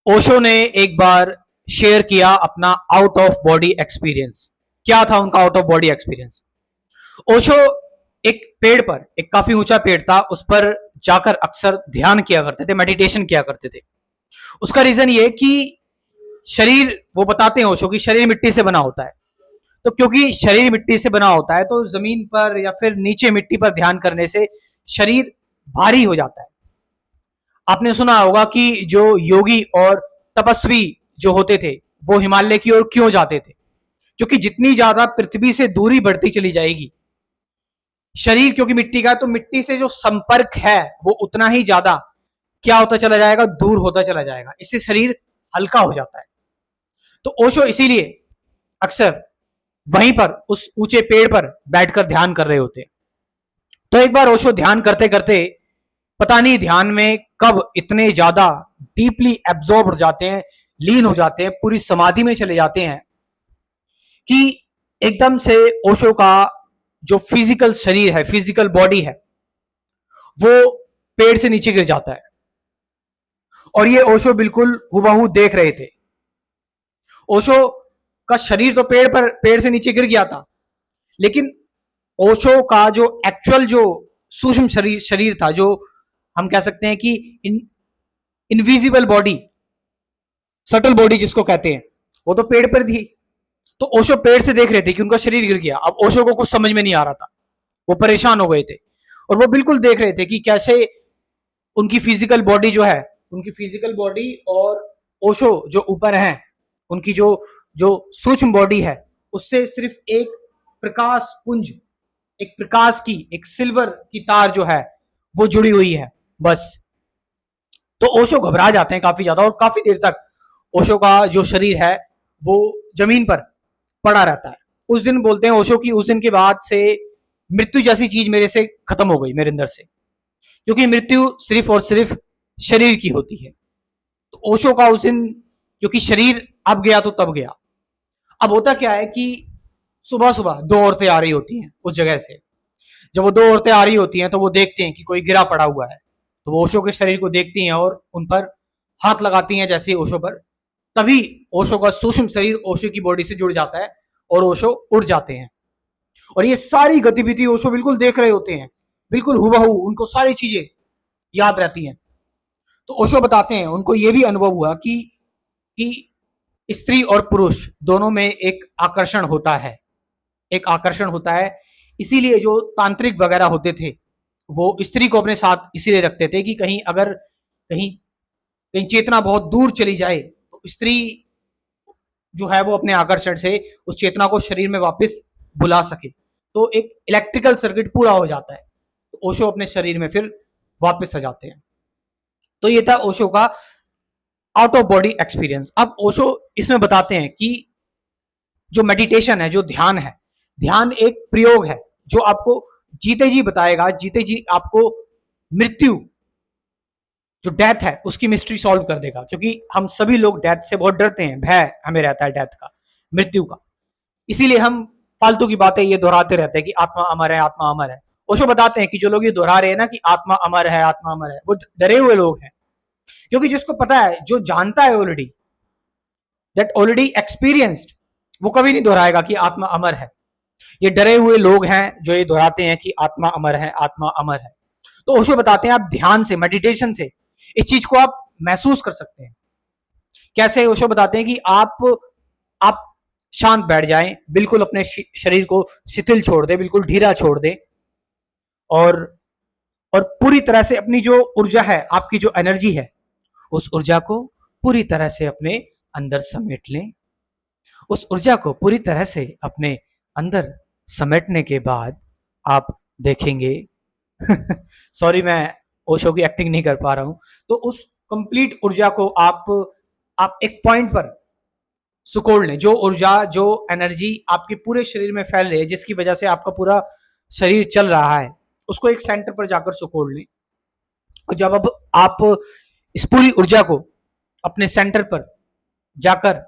ओशो ने एक बार शेयर किया अपना आउट ऑफ बॉडी एक्सपीरियंस। क्या था उनका out of body experience? Osho एक पेड़ पर, एक काफी ऊंचा पेड़ था, उस पर जाकर अक्सर ध्यान किया करते थे, मेडिटेशन किया करते थे। उसका रीजन ये कि शरीर, वो बताते हैं ओशो कि शरीर मिट्टी से बना होता है। तो क्योंकि शरीर मिट्टी से बना होता है तो जमीन पर या फिर नीचे मिट्टी पर ध्यान करने से शरीर भारी हो जाता है। आपने सुना होगा कि जो योगी और तपस्वी जो होते थे वो हिमालय की ओर क्यों जाते थे? क्योंकि जितनी ज्यादा पृथ्वी से दूरी बढ़ती चली जाएगी, शरीर क्योंकि मिट्टी का है, तो मिट्टी से जो संपर्क है वो उतना ही ज्यादा क्या होता चला जाएगा, दूर होता चला जाएगा। इससे शरीर हल्का हो जाता है। तो ओशो इसीलिए अक्सर वहीं पर उस ऊंचे पेड़ पर बैठकर ध्यान कर रहे होते हैं। तो एक बार ओशो ध्यान करते करते पता नहीं ध्यान में कब इतने ज्यादा डीपली एब्जॉर्ब हो जाते हैं, लीन हो जाते हैं, पूरी समाधि में चले जाते हैं कि एकदम से ओशो का जो फिजिकल शरीर है, फिजिकल बॉडी है, वो पेड़ से नीचे गिर जाता है। और ये ओशो बिल्कुल हुबहू देख रहे थे। ओशो का शरीर तो पेड़ से नीचे गिर गया था, लेकिन ओशो का जो एक्चुअल जो सूक्ष्म शरीर था, जो हम कह सकते हैं कि इनविजिबल बॉडी, सटल बॉडी जिसको कहते हैं, वो तो पेड़ पर थी। तो ओशो पेड़ से देख रहे थे कि उनका शरीर गिर गया। अब ओशो को कुछ समझ में नहीं आ रहा था, वो परेशान हो गए थे और वो बिल्कुल देख रहे थे कि कैसे उनकी फिजिकल बॉडी जो है, उनकी फिजिकल बॉडी और ओशो जो ऊपर है, उनकी जो जो सूक्ष्म बॉडी है, उससे सिर्फ एक प्रकाश पुंज, एक प्रकाश की, एक सिल्वर की तार जो है वो जुड़ी हुई है, बस। तो ओशो घबरा जाते हैं काफी ज्यादा और काफी देर तक ओशो का जो शरीर है वो जमीन पर पड़ा रहता है। उस दिन बोलते हैं ओशो की उस दिन के बाद से मृत्यु जैसी चीज मेरे से खत्म हो गई, मेरे अंदर से, क्योंकि मृत्यु सिर्फ और सिर्फ शरीर की होती है। तो ओशो का उस दिन, क्योंकि शरीर अब गया तो तब गया। अब होता क्या है कि सुबह सुबह दो औरतें आ रही होती हैं उस जगह से। जब वो दो औरतें आ रही होती हैं तो वो देखते हैं कि कोई गिरा पड़ा हुआ है, तो वो ओशो के शरीर को देखती हैं और उन पर हाथ लगाती हैं, जैसे ओशो पर। तभी ओशो का सूक्ष्म शरीर ओशो की बॉडी से जुड़ जाता है और ओशो उड़ जाते हैं। और ये सारी गतिविधि ओशो बिल्कुल देख रहे होते हैं, बिल्कुल हुबहू उनको सारी चीजें याद रहती हैं। तो ओशो बताते हैं उनको ये भी अनुभव हुआ कि स्त्री और पुरुष दोनों में एक आकर्षण होता है, एक आकर्षण होता है। इसीलिए जो तांत्रिक वगैरह होते थे वो स्त्री को अपने साथ इसीलिए रखते थे कि कहीं अगर कहीं कहीं चेतना बहुत दूर चली जाए तो स्त्री जो है वो अपने आकर्षण से उस चेतना को शरीर में वापस बुला सके। तो एक इलेक्ट्रिकल सर्किट पूरा हो जाता है, तो ओशो अपने शरीर में फिर वापस आ जाते हैं। तो ये था ओशो का आउट ऑफ बॉडी एक्सपीरियंस। अब ओशो इसमें बताते हैं कि जो मेडिटेशन है, जो ध्यान है, ध्यान एक प्रयोग है जो आपको जीते जी बताएगा, जीते जी आपको मृत्यु, जो डेथ है, उसकी मिस्ट्री सॉल्व कर देगा। क्योंकि हम सभी लोग डेथ से बहुत डरते हैं, भय हमें रहता है डेथ का, मृत्यु का। इसीलिए हम फालतू की बातें ये दोहराते रहते हैं कि आत्मा अमर है, आत्मा अमर है। ओशो बताते हैं कि जो लोग ये दोहरा रहे हैं ना कि आत्मा अमर है, आत्मा अमर है, वो डरे हुए लोग हैं। क्योंकि जिसको पता है, जो जानता है ऑलरेडी, दैट ऑलरेडी एक्सपीरियंस्ड, वो कभी नहीं दोहराएगा कि आत्मा अमर है। ये डरे हुए लोग हैं जो ये दोहराते हैं कि आत्मा अमर है, आत्मा अमर है। तो ओशो बताते हैं आप ध्यान से, मेडिटेशन से इस चीज को आप महसूस कर सकते हैं। कैसे? ओशो बताते हैं कि आप शांत बैठ जाएं, बिल्कुल अपने शरीर को शिथिल छोड़ दे, बिल्कुल ढीला छोड़ दे, और और पूरी तरह से अपनी जो ऊर्जा है, आपकी जो एनर्जी है, उस ऊर्जा को पूरी तरह से अपने अंदर समेट लें। उस ऊर्जा को पूरी तरह से अपने अंदर समेटने के बाद आप देखेंगे सॉरी, मैं ओशो की एक्टिंग नहीं कर पा रहा हूं। तो उस कंप्लीट ऊर्जा को आप एक पॉइंट पर सुकोड़ लें। जो ऊर्जा, जो एनर्जी आपके पूरे शरीर में फैल रही है, जिसकी वजह से आपका पूरा शरीर चल रहा है, उसको एक सेंटर पर जाकर सुकोड़ लें। और जब अब आप इस पूरी ऊर्जा को अपने सेंटर पर जाकर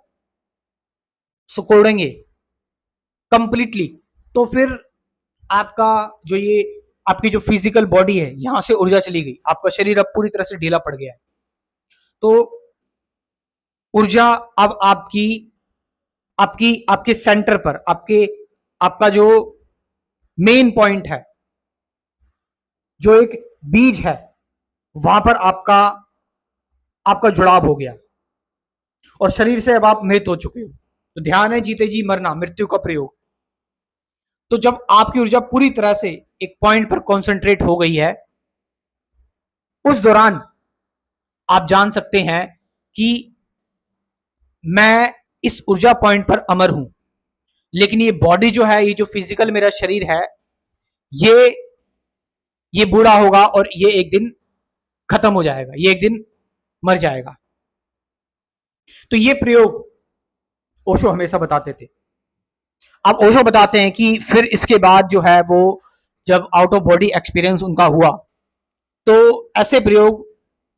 सुकोड़ेंगे कंप्लीटली, तो फिर आपका जो ये आपकी जो फिजिकल बॉडी है, यहां से ऊर्जा चली गई, आपका शरीर अब पूरी तरह से ढीला पड़ गया है। तो ऊर्जा अब आपकी आपकी आपके सेंटर पर, आपका जो मेन पॉइंट है, जो एक बीज है, वहां पर आपका आपका जुड़ाव हो गया और शरीर से अब आप मृत हो चुके हो। तो ध्यान है जीते जी मरना, मृत्यु का प्रयोग। तो जब आपकी ऊर्जा पूरी तरह से एक पॉइंट पर कॉन्सेंट्रेट हो गई है, उस दौरान आप जान सकते हैं कि मैं इस ऊर्जा पॉइंट पर अमर हूं, लेकिन ये बॉडी जो है, ये जो फिजिकल मेरा शरीर है, ये ये बूढ़ा होगा और ये एक दिन खत्म हो जाएगा, ये एक दिन मर जाएगा। तो ये प्रयोग ओशो हमेशा बताते थे। अब ओशो बताते हैं कि फिर इसके बाद जो है वो जब आउट ऑफ बॉडी एक्सपीरियंस उनका हुआ, तो ऐसे प्रयोग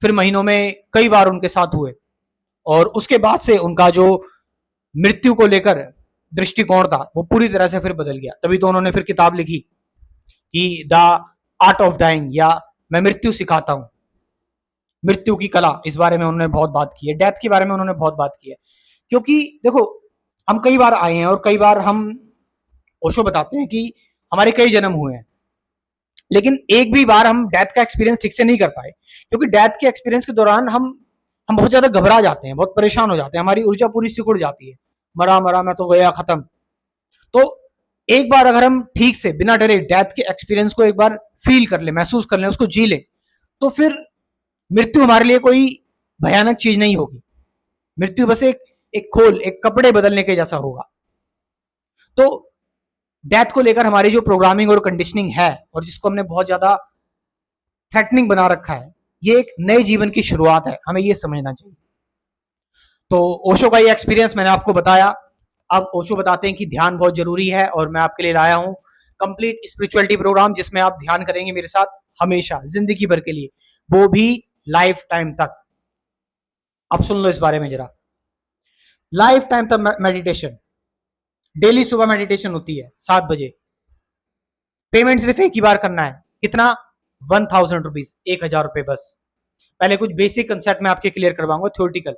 फिर महीनों में कई बार उनके साथ हुए और उसके बाद से उनका जो मृत्यु को लेकर दृष्टिकोण था वो पूरी तरह से फिर बदल गया। तभी तो उन्होंने फिर किताब लिखी कि द आर्ट ऑफ डाइंग, या मैं मृत्यु सिखाता हूं, मृत्यु की कला। इस बारे में उन्होंने बहुत बात की है, डेथ के बारे में उन्होंने बहुत बात की है। क्योंकि देखो, हम कई बार आए हैं और कई बार हम, ओशो बताते हैं कि हमारे कई जन्म हुए हैं, लेकिन एक भी बार हम डेथ का एक्सपीरियंस ठीक से नहीं कर पाए, क्योंकि डेथ के एक्सपीरियंस के दौरान हम बहुत ज्यादा घबरा जाते हैं, बहुत परेशान हो जाते हैं, हमारी ऊर्जा पूरी सिकुड़ जाती है, मरा मरा मैं तो गया, खत्म। तो एक बार अगर हम ठीक से बिना डरे डेथ के एक्सपीरियंस को एक बार फील कर ले, महसूस कर ले, उसको जी ले, तो फिर मृत्यु हमारे लिए कोई भयानक चीज नहीं होगी। मृत्यु बस एक खोल, एक कपड़े बदलने के जैसा होगा। तो डेथ को लेकर हमारी जो प्रोग्रामिंग और कंडीशनिंग है, और जिसको हमने बहुत ज्यादा थ्रेटनिंग बना रखा है, ये एक नए जीवन की शुरुआत है, हमें ये समझना चाहिए। तो ओशो का ये एक्सपीरियंस मैंने आपको बताया। अब ओशो बताते हैं कि ध्यान बहुत जरूरी है, और मैं आपके लिए लाया हूं कंप्लीट स्पिरिचुअलिटी प्रोग्राम, जिसमें आप ध्यान करेंगे मेरे साथ हमेशा, जिंदगी भर के लिए, वो भी लाइफ टाइम तक। अब सुन लो इस बारे में जरा। लाइफ टाइम तक मेडिटेशन, डेली सुबह मेडिटेशन होती है 7 बजे। पेमेंट सिर्फ एक ही बार करना है। कितना? 1000 रुपीज, 1000 रुपए बस। पहले कुछ बेसिक कंसेप्ट में आपके क्लियर करवाऊंगा, थ्योरेटिकल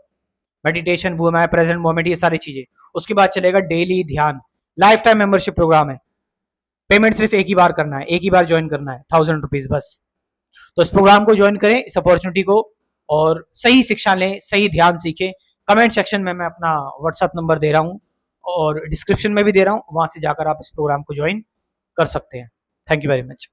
मेडिटेशन, वो मैं प्रेजेंट मोमेंट, ये सारी चीजें। उसके बाद चलेगा डेली ध्यान। लाइफ टाइम मेंबरशिप प्रोग्राम है। पेमेंट सिर्फ एक ही बार करना है, एक ही बार ज्वाइन करना है, 1000 रुपीज बस। तो इस प्रोग्राम को ज्वाइन करें, इस अपॉर्चुनिटी को, और सही शिक्षा लें, सही ध्यान सीखें। कमेंट सेक्शन में मैं अपना व्हाट्सएप नंबर दे रहा हूँ और डिस्क्रिप्शन में भी दे रहा हूँ, वहां से जाकर आप इस प्रोग्राम को ज्वाइन कर सकते हैं। Thank you very much.